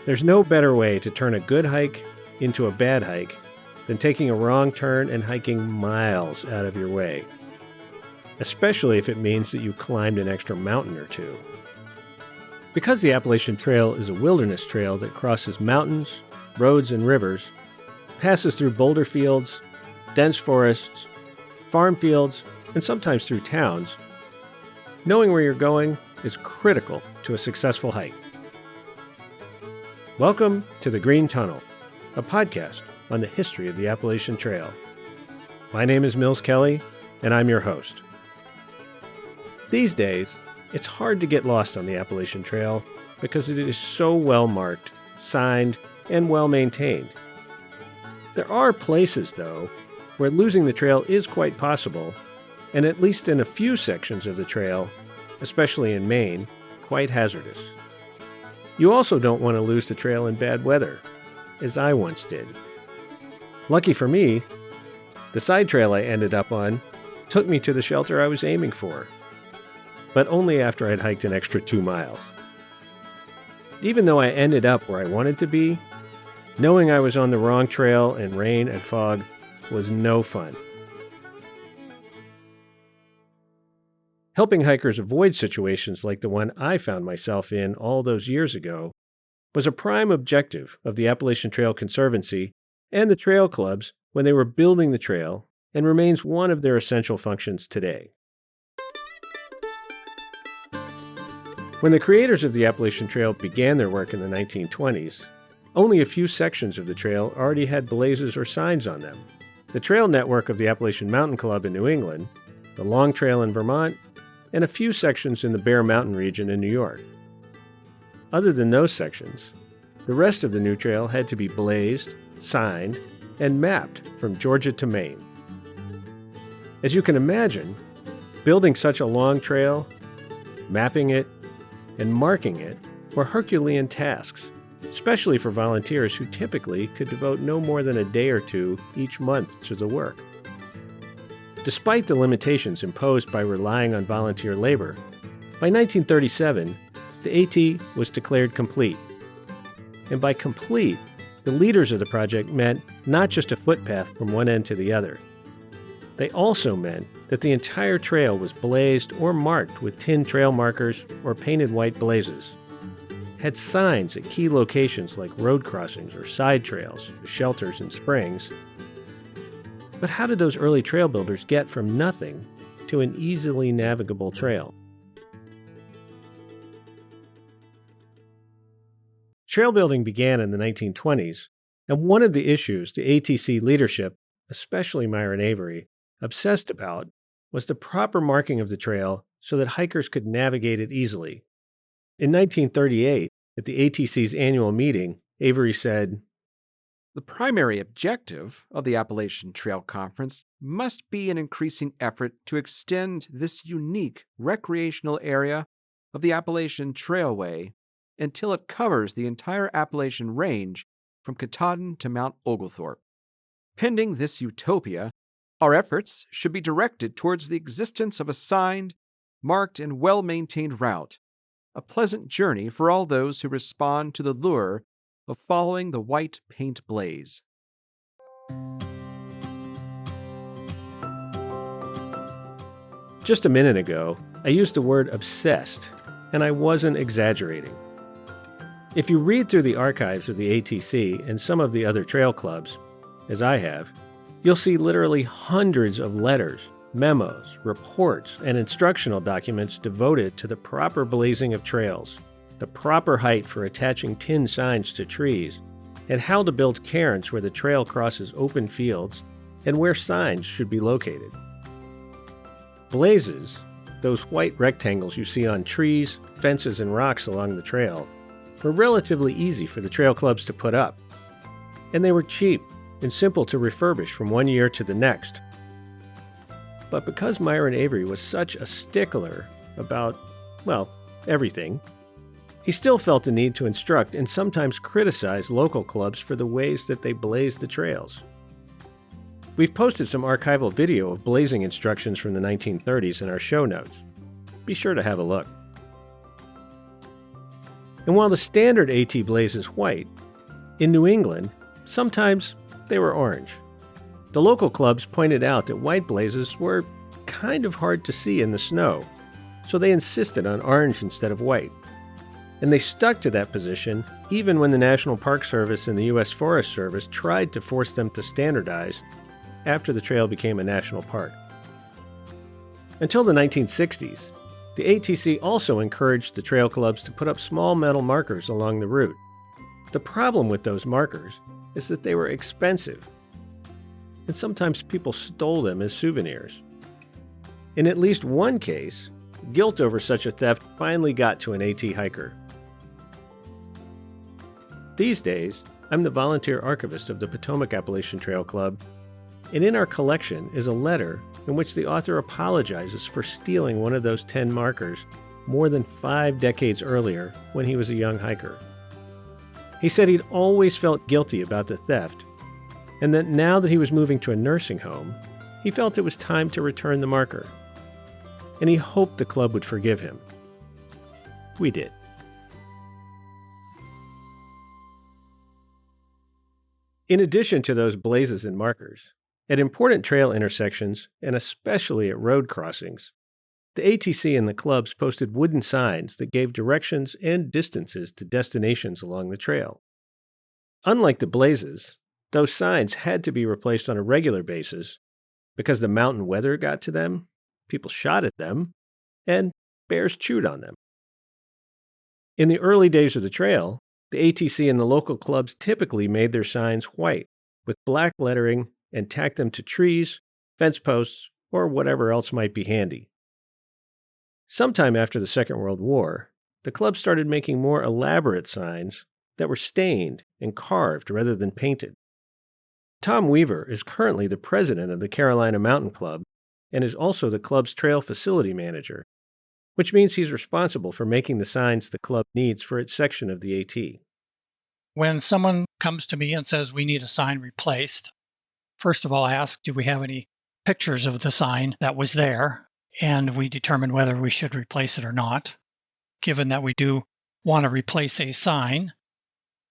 There's no better way to turn a good hike into a bad hike than taking a wrong turn and hiking miles out of your way, especially if it means that you climbed an extra mountain or two. Because the Appalachian Trail is a wilderness trail that crosses mountains, roads, and rivers, passes through boulder fields, dense forests, farm fields, and sometimes through towns, knowing where you're going is critical to a successful hike. Welcome to The Green Tunnel, a podcast on the history of the Appalachian Trail. My name is Mills Kelly, and I'm your host. These days, it's hard to get lost on the Appalachian Trail because it is so well marked, signed, and well maintained. There are places, though, where losing the trail is quite possible, and at least in a few sections of the trail, especially in Maine, quite hazardous. You also don't want to lose the trail in bad weather, as I once did. Lucky for me, the side trail I ended up on took me to the shelter I was aiming for, but only after I'd hiked an extra 2 miles. Even though I ended up where I wanted to be, knowing I was on the wrong trail in rain and fog was no fun. Helping hikers avoid situations like the one I found myself in all those years ago was a prime objective of the Appalachian Trail Conservancy and the trail clubs when they were building the trail, and remains one of their essential functions today. When the creators of the Appalachian Trail began their work in the 1920s, only a few sections of the trail already had blazes or signs on them. The trail network of the Appalachian Mountain Club in New England, the Long Trail in Vermont, and a few sections in the Bear Mountain region in New York. Other than those sections, the rest of the new trail had to be blazed, signed, and mapped from Georgia to Maine. As you can imagine, building such a long trail, mapping it, and marking it were Herculean tasks, especially for volunteers who typically could devote no more than a day or two each month to the work. Despite the limitations imposed by relying on volunteer labor, by 1937, the AT was declared complete. And by complete, the leaders of the project meant not just a footpath from one end to the other. They also meant that the entire trail was blazed or marked with tin trail markers or painted white blazes, had signs at key locations like road crossings or side trails, shelters, and springs. But how did those early trail builders get from nothing to an easily navigable trail? Trail building began in the 1920s, and one of the issues the ATC leadership, especially Myron Avery, obsessed about was the proper marking of the trail so that hikers could navigate it easily. In 1938, at the ATC's annual meeting, Avery said, "The primary objective of the Appalachian Trail Conference must be an increasing effort to extend this unique recreational area of the Appalachian Trailway until it covers the entire Appalachian Range from Katahdin to Mount Oglethorpe. Pending this utopia, our efforts should be directed towards the existence of a signed, marked, and well-maintained route, a pleasant journey for all those who respond to the lure of following the white paint blaze." Just a minute ago, I used the word obsessed, and I wasn't exaggerating. If you read through the archives of the ATC and some of the other trail clubs, as I have, you'll see literally hundreds of letters, memos, reports, and instructional documents devoted to the proper blazing of trails, the proper height for attaching tin signs to trees, and how to build cairns where the trail crosses open fields and where signs should be located. Blazes, those white rectangles you see on trees, fences, and rocks along the trail, were relatively easy for the trail clubs to put up. And they were cheap and simple to refurbish from one year to the next. But because Myron Avery was such a stickler about, well, everything, he still felt the need to instruct and sometimes criticize local clubs for the ways that they blazed the trails. We've posted some archival video of blazing instructions from the 1930s in our show notes. Be sure to have a look. And while the standard AT blaze is white, in New England, sometimes they were orange. The local clubs pointed out that white blazes were kind of hard to see in the snow, so they insisted on orange instead of white. And they stuck to that position even when the National Park Service and the U.S. Forest Service tried to force them to standardize after the trail became a national park. Until the 1960s, the ATC also encouraged the trail clubs to put up small metal markers along the route. The problem with those markers is that they were expensive, and sometimes people stole them as souvenirs. In at least one case, guilt over such a theft finally got to an AT hiker. These days, I'm the volunteer archivist of the Potomac Appalachian Trail Club, and in our collection is a letter in which the author apologizes for stealing one of those 10 markers more than 5 decades earlier when he was a young hiker. He said he'd always felt guilty about the theft, and that now that he was moving to a nursing home, he felt it was time to return the marker. And he hoped the club would forgive him. We did. In addition to those blazes and markers, at important trail intersections, and especially at road crossings, the ATC and the clubs posted wooden signs that gave directions and distances to destinations along the trail. Unlike the blazes, those signs had to be replaced on a regular basis because the mountain weather got to them, people shot at them, and bears chewed on them. In the early days of the trail, the ATC and the local clubs typically made their signs white with black lettering and tacked them to trees, fence posts, or whatever else might be handy. Sometime after the Second World War, the club started making more elaborate signs that were stained and carved rather than painted. Tom Weaver is currently the president of the Carolina Mountain Club and is also the club's trail facility manager, which means he's responsible for making the signs the club needs for its section of the AT. When someone comes to me and says we need a sign replaced, first of all, I ask, do we have any pictures of the sign that was there? And we determine whether we should replace it or not. Given that we do want to replace a sign,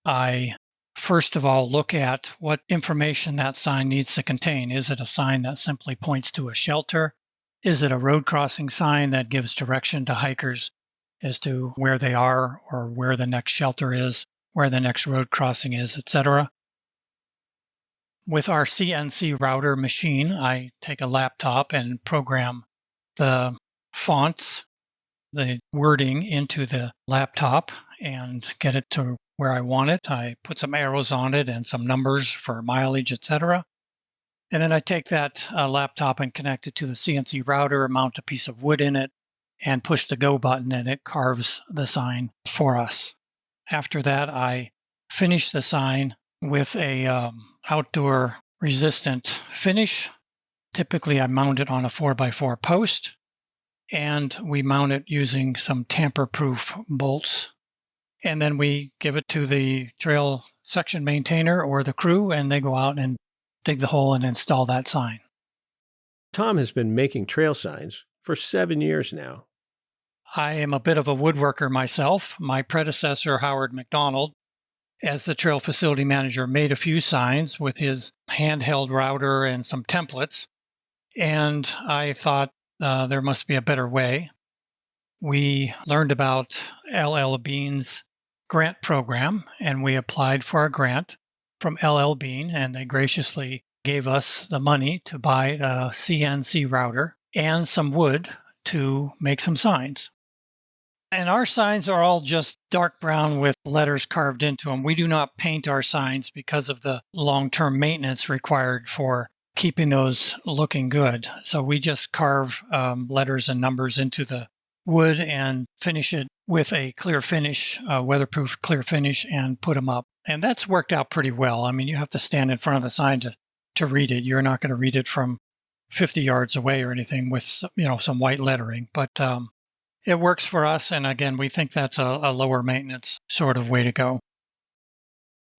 I first of all look at what information that sign needs to contain. Is it a sign that simply points to a shelter? Is it a road crossing sign that gives direction to hikers as to where they are or where the next shelter is, where the next road crossing is, etc.? With our CNC router machine, I take a laptop and program the fonts, the wording into the laptop and get it to where I want it. I put some arrows on it and some numbers for mileage, etc. And then I take that laptop and connect it to the CNC router, mount a piece of wood in it, and push the go button, and it carves the sign for us. After that, I finish the sign with a outdoor resistant finish. Typically, I mount it on a 4x4 post, and we mount it using some tamper-proof bolts. And then we give it to the trail section maintainer or the crew, and they go out and dig the hole and install that sign. Tom has been making trail signs for 7 years now. I am a bit of a woodworker myself. My predecessor, Howard McDonald, as the trail facility manager, made a few signs with his handheld router and some templates. And I thought there must be a better way. We learned about LL Bean's grant program, and we applied for a grant from LL Bean, and they graciously gave us the money to buy a CNC router and some wood to make some signs. And our signs are all just dark brown with letters carved into them. We do not paint our signs because of the long-term maintenance required for keeping those looking good. So we just carve letters and numbers into the wood and finish it with a clear finish, weatherproof clear finish, and put them up. And that's worked out pretty well. I mean, you have to stand in front of the sign to read it. You're not going to read it from 50 yards away or anything with, some white lettering. But it works for us. And again, we think that's a lower maintenance sort of way to go.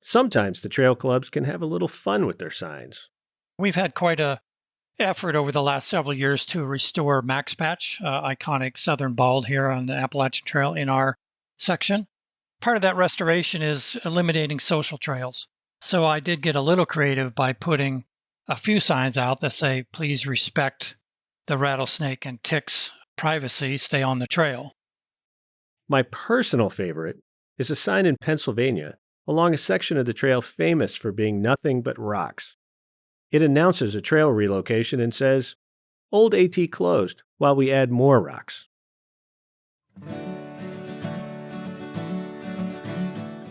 Sometimes the trail clubs can have a little fun with their signs. We've had quite a effort over the last several years to restore Max Patch, iconic southern bald here on the Appalachian Trail in our section. Part of that restoration is eliminating social trails. So I did get a little creative by putting a few signs out that say, please respect the rattlesnake and ticks privacy, stay on the trail. My personal favorite is a sign in Pennsylvania along a section of the trail famous for being nothing but rocks. It announces a trail relocation and says, "Old AT closed while we add more rocks."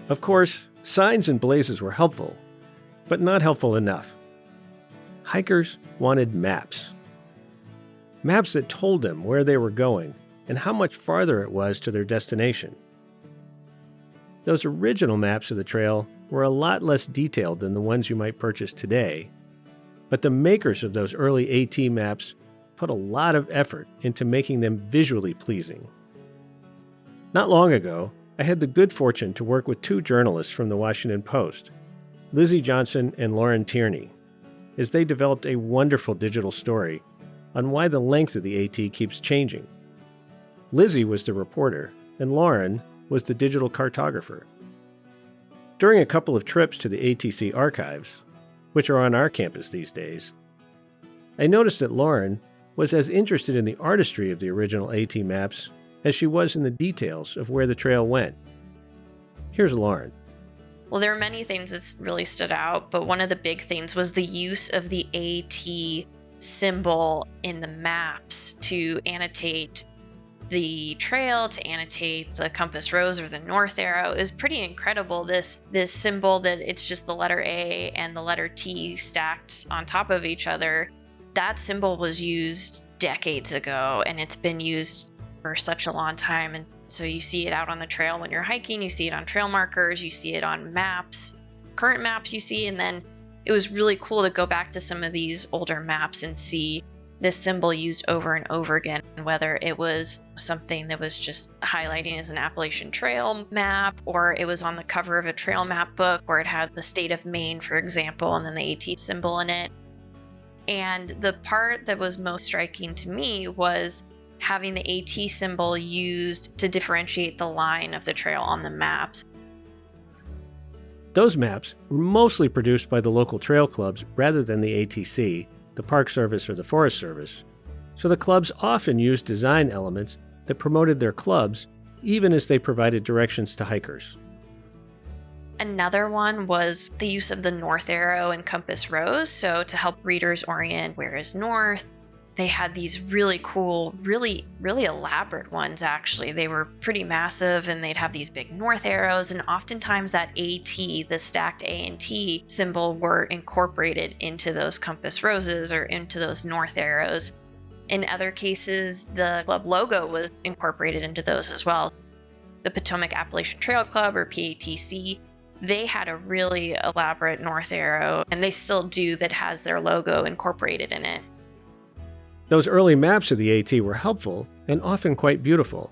Of course, signs and blazes were helpful, but not helpful enough. Hikers wanted maps. Maps that told them where they were going and how much farther it was to their destination. Those original maps of the trail were a lot less detailed than the ones you might purchase today, but the makers of those early AT maps put a lot of effort into making them visually pleasing. Not long ago, I had the good fortune to work with two journalists from the Washington Post, Lizzie Johnson and Lauren Tierney, as they developed a wonderful digital story on why the length of the AT keeps changing. Lizzie was the reporter, and Lauren was the digital cartographer. During a couple of trips to the ATC archives, which are on our campus these days, I noticed that Lauren was as interested in the artistry of the original AT maps as she was in the details of where the trail went. Here's Lauren. Well, there are many things that really stood out, but one of the big things was the use of the AT symbol in the maps to annotate the trail, to annotate the compass rose or the north arrow. Is pretty incredible. This symbol that it's just the letter A and the letter T stacked on top of each other. That symbol was used decades ago, and it's been used for such a long time. And so you see it out on the trail when you're hiking, you see it on trail markers, you see it on maps, current maps you see, and then it was really cool to go back to some of these older maps and see this symbol used over and over again, whether it was something that was just highlighting as an Appalachian Trail map, or it was on the cover of a trail map book where it had the state of Maine, for example, and then the AT symbol in it. And the part that was most striking to me was having the AT symbol used to differentiate the line of the trail on the maps. Those maps were mostly produced by the local trail clubs rather than the ATC, the Park Service, or the Forest Service, so the clubs often used design elements that promoted their clubs even as they provided directions to hikers. Another one was the use of the north arrow and compass rose, so to help readers orient where is north. They had these really cool, really elaborate ones, actually. They were pretty massive, and they'd have these big north arrows, and oftentimes that AT, the stacked A and T symbol, were incorporated into those compass roses or into those north arrows. In other cases, the club logo was incorporated into those as well. The Potomac Appalachian Trail Club, or PATC, they had a really elaborate north arrow, and they still do, that has their logo incorporated in it. Those early maps of the AT were helpful and often quite beautiful,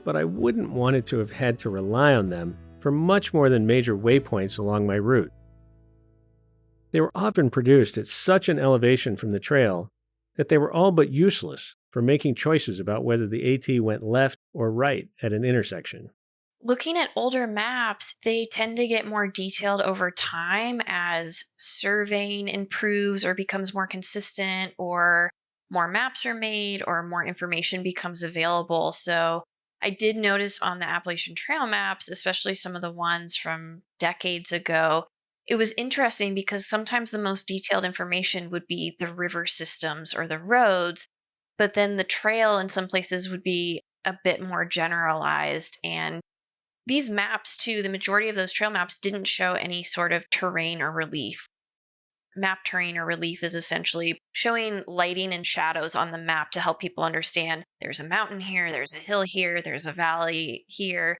but I wouldn't want it to have had to rely on them for much more than major waypoints along my route. They were often produced at such an elevation from the trail that they were all but useless for making choices about whether the AT went left or right at an intersection. Looking at older maps, they tend to get more detailed over time as surveying improves or becomes more consistent, or more maps are made, or more information becomes available. So I did notice on the Appalachian Trail maps, especially some of the ones from decades ago, it was interesting because sometimes the most detailed information would be the river systems or the roads, but then the trail in some places would be a bit more generalized. And these maps, too, the majority of those trail maps didn't show any sort of terrain or relief. Map terrain or relief is essentially showing lighting and shadows on the map to help people understand there's a mountain here, there's a hill here, there's a valley here.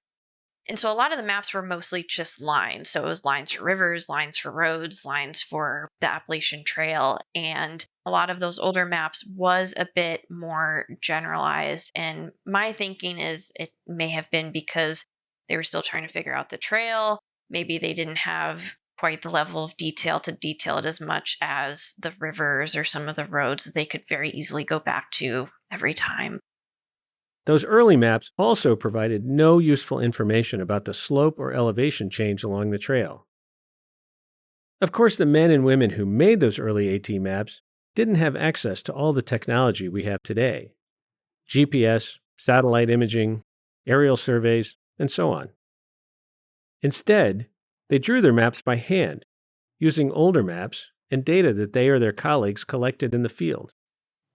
And so a lot of the maps were mostly just lines. So it was lines for rivers, lines for roads, lines for the Appalachian Trail. And a lot of those older maps was a bit more generalized. And my thinking is it may have been because they were still trying to figure out the trail. Maybe they didn't have quite the level of detail to detail it as much as the rivers or some of the roads that they could very easily go back to every time. Those early maps also provided no useful information about the slope or elevation change along the trail. Of course, the men and women who made those early AT maps didn't have access to all the technology we have today: GPS, satellite imaging, aerial surveys, and so on. Instead, they drew their maps by hand, using older maps and data that they or their colleagues collected in the field.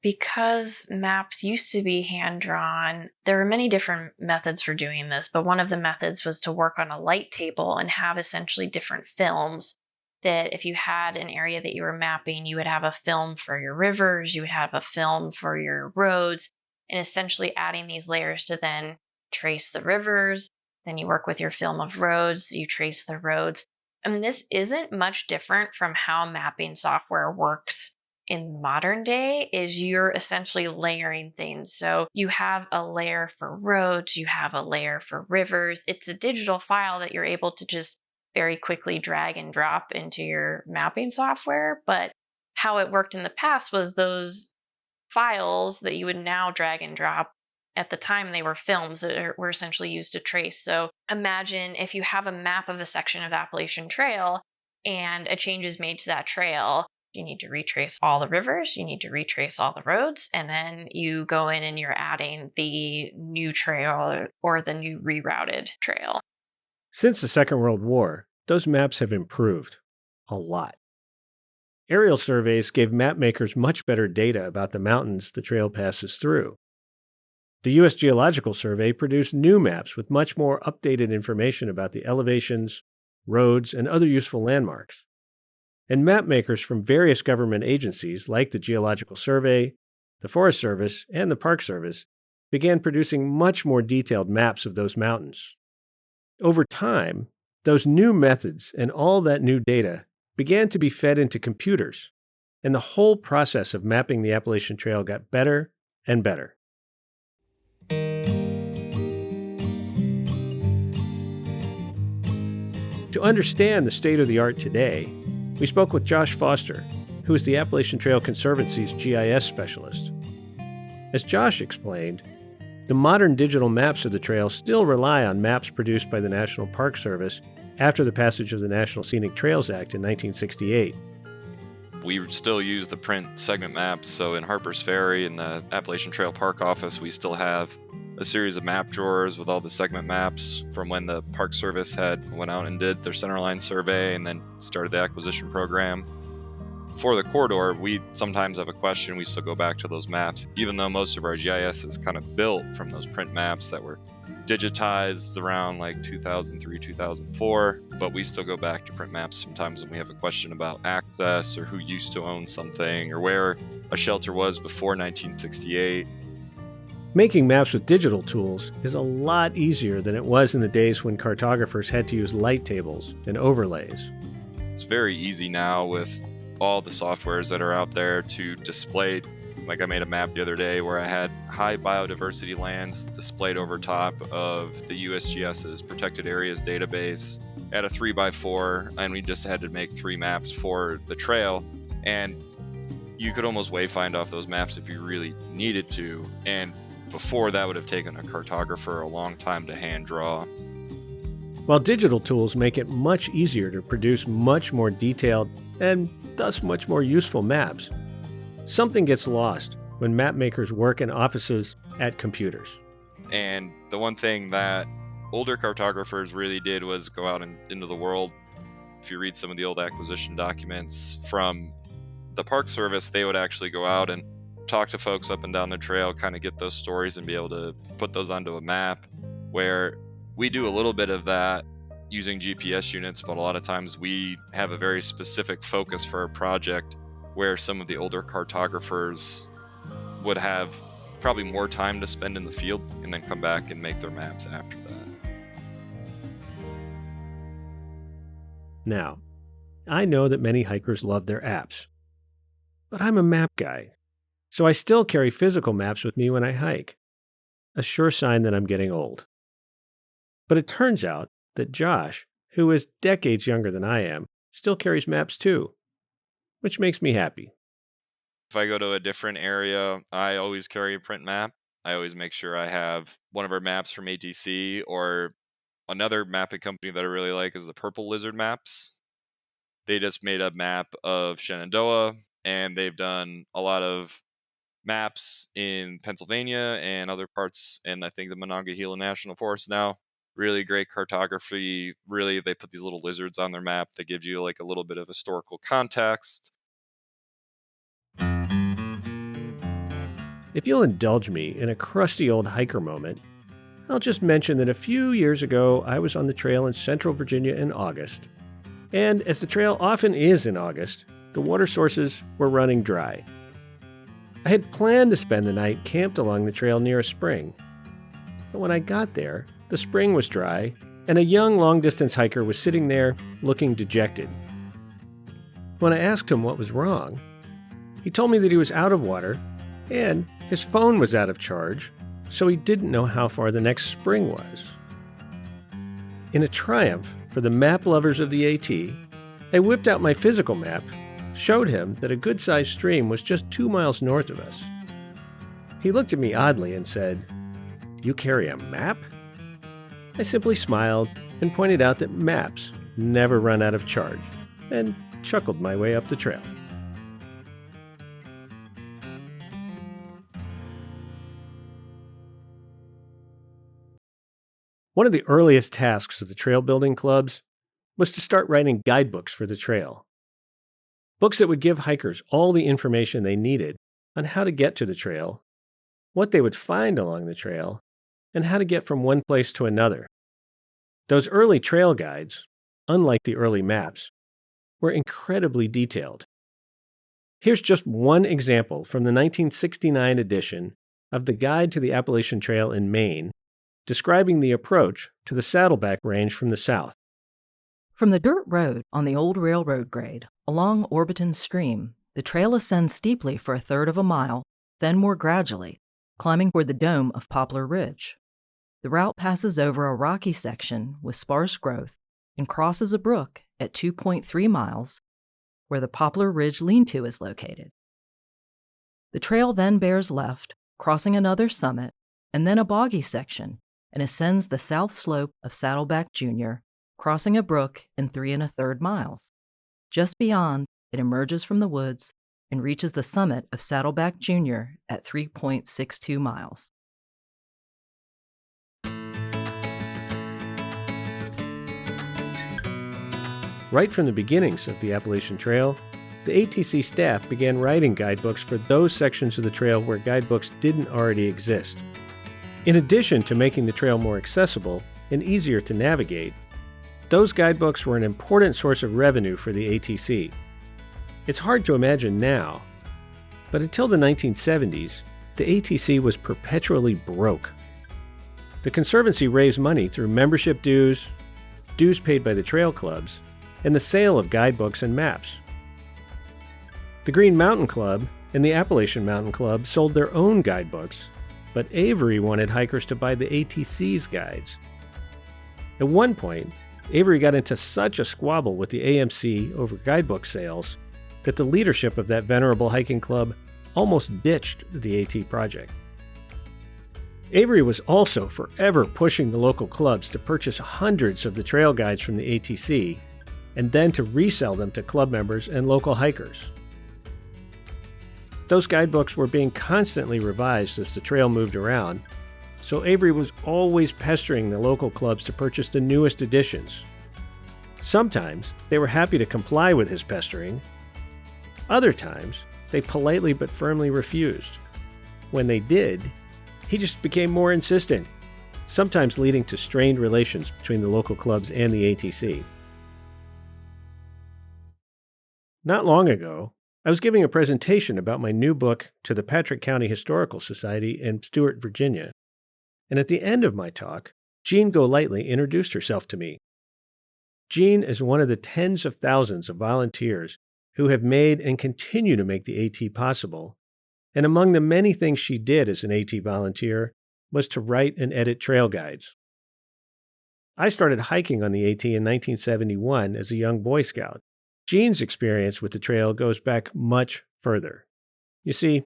Because maps used to be hand drawn, there were many different methods for doing this, but one of the methods was to work on a light table and have essentially different films. That if you had an area that you were mapping, you would have a film for your rivers, you would have a film for your roads, and essentially adding these layers to then trace the rivers. Then you work with your film of roads, you trace the roads. And this isn't much different from how mapping software works in modern day. Is you're essentially layering things. So you have a layer for roads, you have a layer for rivers. It's a digital file that you're able to just very quickly drag and drop into your mapping software. But how it worked in the past was those files that you would now drag and drop, at the time they were films that were essentially used to trace. So imagine if you have a map of a section of the Appalachian Trail and a change is made to that trail. You need to retrace all the rivers, you need to retrace all the roads, and then you go in and you're adding the new trail or the new rerouted trail. Since the Second World War, those maps have improved a lot. Aerial surveys gave map makers much better data about the mountains the trail passes through. The U.S. Geological Survey produced new maps with much more updated information about the elevations, roads, and other useful landmarks. And map makers from various government agencies like the Geological Survey, the Forest Service, and the Park Service began producing much more detailed maps of those mountains. Over time, those new methods and all that new data began to be fed into computers, and the whole process of mapping the Appalachian Trail got better and better. To understand the state of the art today, we spoke with Josh Foster, who is the Appalachian Trail Conservancy's GIS specialist. As Josh explained, the modern digital maps of the trail still rely on maps produced by the National Park Service after the passage of the National Scenic Trails Act in 1968. We still use the print segment maps, so in Harper's Ferry in the Appalachian Trail Park office, we still have a series of map drawers with all the segment maps from when the Park Service went out and did their centerline survey and then started the acquisition program. For the corridor, we sometimes have a question, we still go back to those maps, even though most of our GIS is kind of built from those print maps that were digitized around like 2003, 2004, but we still go back to print maps sometimes when we have a question about access or who used to own something or where a shelter was before 1968. Making maps with digital tools is a lot easier than it was in the days when cartographers had to use light tables and overlays. It's very easy now with all the softwares that are out there to display. Like I made a map the other day where I had high biodiversity lands displayed over top of the USGS's protected areas database at a 3x4, and we just had to make 3 maps for the trail, and you could almost wayfind off those maps if you really needed to, and before that would have taken a cartographer a long time to hand draw. While digital tools make it much easier to produce much more detailed and thus much more useful maps, something gets lost when map makers work in offices at computers. And the one thing that older cartographers really did was go out into the world. If you read some of the old acquisition documents from the Park Service, they would actually go out and talk to folks up and down the trail, kind of get those stories and be able to put those onto a map, where we do a little bit of that using GPS units, but a lot of times we have a very specific focus for a project where some of the older cartographers would have probably more time to spend in the field and then come back and make their maps after that. Now, I know that many hikers love their apps, but I'm a map guy, so I still carry physical maps with me when I hike, a sure sign that I'm getting old. But it turns out that Josh, who is decades younger than I am, still carries maps too, which makes me happy. If I go to a different area, I always carry a print map. I always make sure I have one of our maps from ATC, or another mapping company that I really like is the Purple Lizard Maps. They just made a map of Shenandoah, and they've done a lot of maps in Pennsylvania and other parts, and I think the Monongahela National Forest now. Really great cartography. Really, they put these little lizards on their map that gives you like a little bit of historical context. If you'll indulge me in a crusty old hiker moment, I'll just mention that a few years ago I was on the trail in central Virginia in August. And as the trail often is in August, the water sources were running dry. I had planned to spend the night camped along the trail near a spring. But when I got there, the spring was dry, and a young long-distance hiker was sitting there looking dejected. When I asked him what was wrong, he told me that he was out of water and his phone was out of charge, so he didn't know how far the next spring was. In a triumph for the map lovers of the AT, I whipped out my physical map, showed him that a good-sized stream was just 2 miles north of us. He looked at me oddly and said, "You carry a map?" I simply smiled and pointed out that maps never run out of charge, and chuckled my way up the trail. One of the earliest tasks of the trail building clubs was to start writing guidebooks for the trail. Books that would give hikers all the information they needed on how to get to the trail, what they would find along the trail, and how to get from one place to another. Those early trail guides, unlike the early maps, were incredibly detailed. Here's just one example from the 1969 edition of the Guide to the Appalachian Trail in Maine, describing the approach to the Saddleback Range from the south. From the dirt road on the old railroad grade along Orbiton Stream, the trail ascends steeply for 1/3 of a mile, then more gradually, climbing toward the dome of Poplar Ridge. The route passes over a rocky section with sparse growth and crosses a brook at 2.3 miles, where the Poplar Ridge lean-to is located. The trail then bears left, crossing another summit, and then a boggy section, and ascends the south slope of Saddleback Jr., crossing a brook in 3 1/3 miles. Just beyond, it emerges from the woods and reaches the summit of Saddleback Jr. at 3.62 miles. Right from the beginnings of the Appalachian Trail, the ATC staff began writing guidebooks for those sections of the trail where guidebooks didn't already exist. In addition to making the trail more accessible and easier to navigate, those guidebooks were an important source of revenue for the ATC. It's hard to imagine now, but until the 1970s, the ATC was perpetually broke. The Conservancy raised money through membership dues, dues paid by the trail clubs, and the sale of guidebooks and maps. The Green Mountain Club and the Appalachian Mountain Club sold their own guidebooks, but Avery wanted hikers to buy the ATC's guides. At one point, Avery got into such a squabble with the AMC over guidebook sales that the leadership of that venerable hiking club almost ditched the AT project. Avery was also forever pushing the local clubs to purchase hundreds of the trail guides from the ATC and then to resell them to club members and local hikers. Those guidebooks were being constantly revised as the trail moved around, so Avery was always pestering the local clubs to purchase the newest editions. Sometimes they were happy to comply with his pestering. Other times, they politely but firmly refused. When they did, he just became more insistent, sometimes leading to strained relations between the local clubs and the ATC. Not long ago, I was giving a presentation about my new book to the Patrick County Historical Society in Stuart, Virginia, and at the end of my talk, Jean Golightly introduced herself to me. Jean is one of the tens of thousands of volunteers who have made and continue to make the AT possible, and among the many things she did as an AT volunteer was to write and edit trail guides. I started hiking on the AT in 1971 as a young Boy Scout. Jean's experience with the trail goes back much further. You see,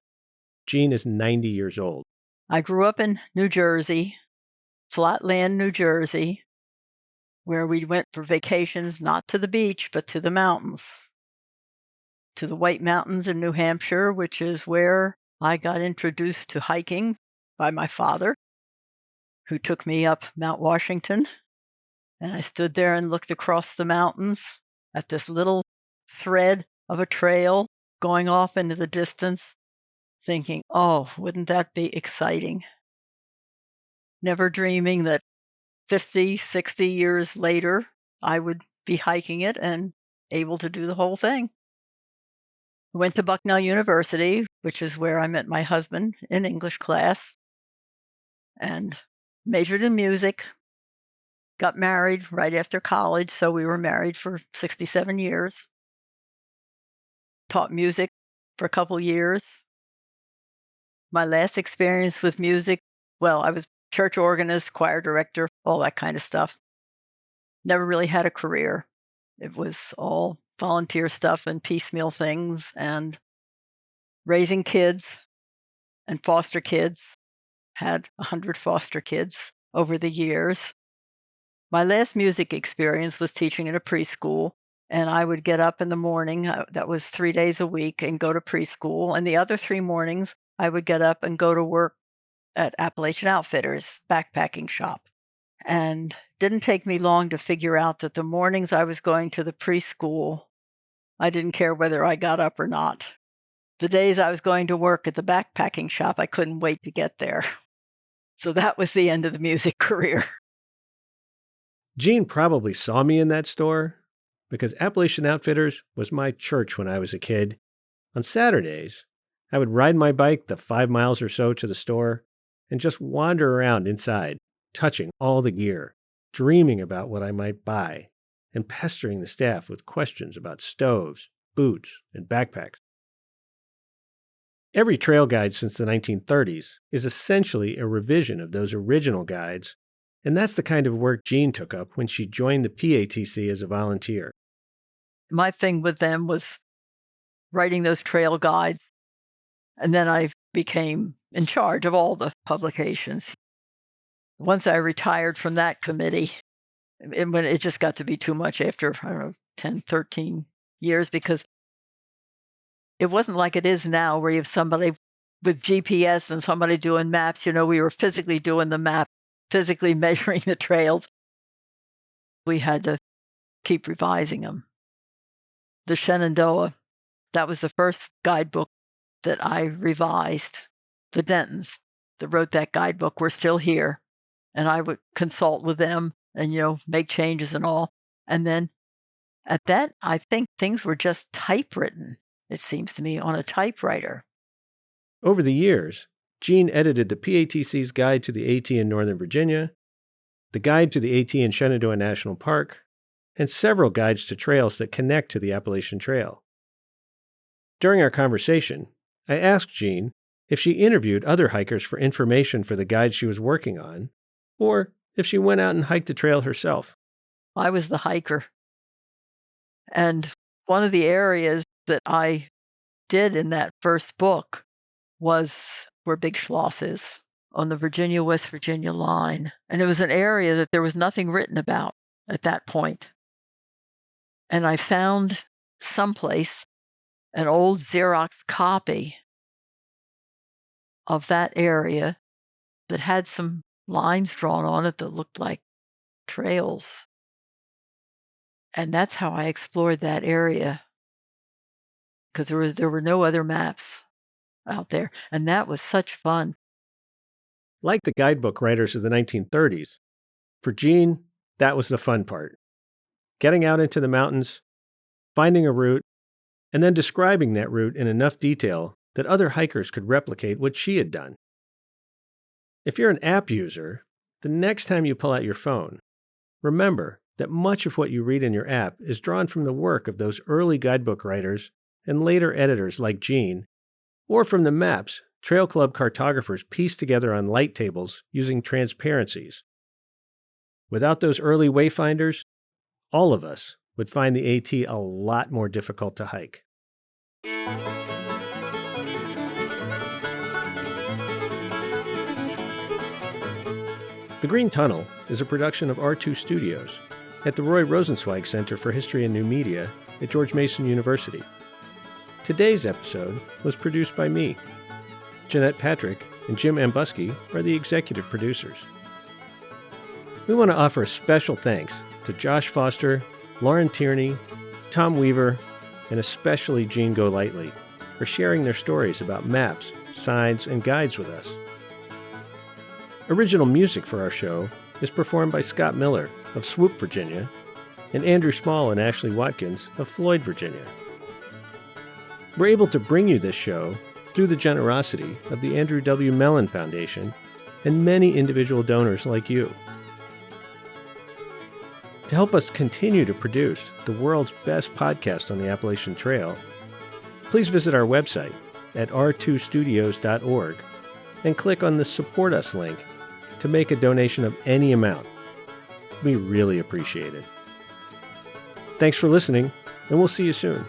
Jean is 90 years old. I grew up in New Jersey, Flatland, New Jersey, where we went for vacations, not to the beach, but to the mountains, to the White Mountains in New Hampshire, which is where I got introduced to hiking by my father, who took me up Mount Washington. And I stood there and looked across the mountains at this little thread of a trail going off into the distance, thinking, oh, wouldn't that be exciting? Never dreaming that 50, 60 years later, I would be hiking it and able to do the whole thing. Went to Bucknell University, which is where I met my husband in English class, and majored in music. Got married right after college, so we were married for 67 years. Taught music for a couple years. My last experience with music, well, I was church organist, choir director, all that kind of stuff. Never really had a career. It was all volunteer stuff and piecemeal things and raising kids and foster kids. Had 100 foster kids over the years. My last music experience was teaching in a preschool, and I would get up in the morning, that was 3 days a week, and go to preschool. And the other 3 mornings, I would get up and go to work at Appalachian Outfitters backpacking shop. And didn't take me long to figure out that the mornings I was going to the preschool, I didn't care whether I got up or not. The days I was going to work at the backpacking shop, I couldn't wait to get there. So that was the end of the music career. Jean probably saw me in that store because Appalachian Outfitters was my church when I was a kid. On Saturdays, I would ride my bike the 5 miles or so to the store and just wander around inside, touching all the gear, dreaming about what I might buy, and pestering the staff with questions about stoves, boots, and backpacks. Every trail guide since the 1930s is essentially a revision of those original guides, and that's the kind of work Jean took up when she joined the PATC as a volunteer. My thing with them was writing those trail guides, and then I became in charge of all the publications. Once I retired from that committee, when it just got to be too much after, 10, 13 years, because it wasn't like it is now where you have somebody with GPS and somebody doing maps. We were physically doing the map, physically measuring the trails. We had to keep revising them. The Shenandoah, that was the first guidebook that I revised. The Dentons that wrote that guidebook were still here, and I would consult with them and, make changes and all. And then at that, I think things were just typewritten, it seems to me, on a typewriter. Over the years, Jean edited the PATC's Guide to the AT in Northern Virginia, the Guide to the AT in Shenandoah National Park, and several guides to trails that connect to the Appalachian Trail. During our conversation, I asked Jean if she interviewed other hikers for information for the guides she was working on, or if she went out and hiked the trail herself. I was the hiker. And one of the areas that I did in that first book was where Big Schloss is, on the Virginia-West Virginia line. And it was an area that there was nothing written about at that point. And I found someplace an old Xerox copy of that area that had some lines drawn on it that looked like trails. And that's how I explored that area, because there were no other maps out there. And that was such fun. Like the guidebook writers of the 1930s, for Jean, that was the fun part. Getting out into the mountains, finding a route, and then describing that route in enough detail that other hikers could replicate what she had done. If you're an app user, the next time you pull out your phone, remember that much of what you read in your app is drawn from the work of those early guidebook writers and later editors like Jean, or from the maps Trail Club cartographers pieced together on light tables using transparencies. Without those early wayfinders, all of us would find the AT a lot more difficult to hike. The Green Tunnel is a production of R2 Studios at the Roy Rosenzweig Center for History and New Media at George Mason University. Today's episode was produced by me. Jeanette Patrick and Jim Ambuski are the executive producers. We want to offer a special thanks to Josh Foster, Lauren Tierney, Tom Weaver, and especially Jean Golightly for sharing their stories about maps, signs, and guides with us. Original music for our show is performed by Scott Miller of Swoop, Virginia, and Andrew Small and Ashley Watkins of Floyd, Virginia. We're able to bring you this show through the generosity of the Andrew W. Mellon Foundation and many individual donors like you. To help us continue to produce the world's best podcast on the Appalachian Trail, please visit our website at r2studios.org and click on the Support Us link to make a donation of any amount. We really appreciate it. Thanks for listening, and we'll see you soon.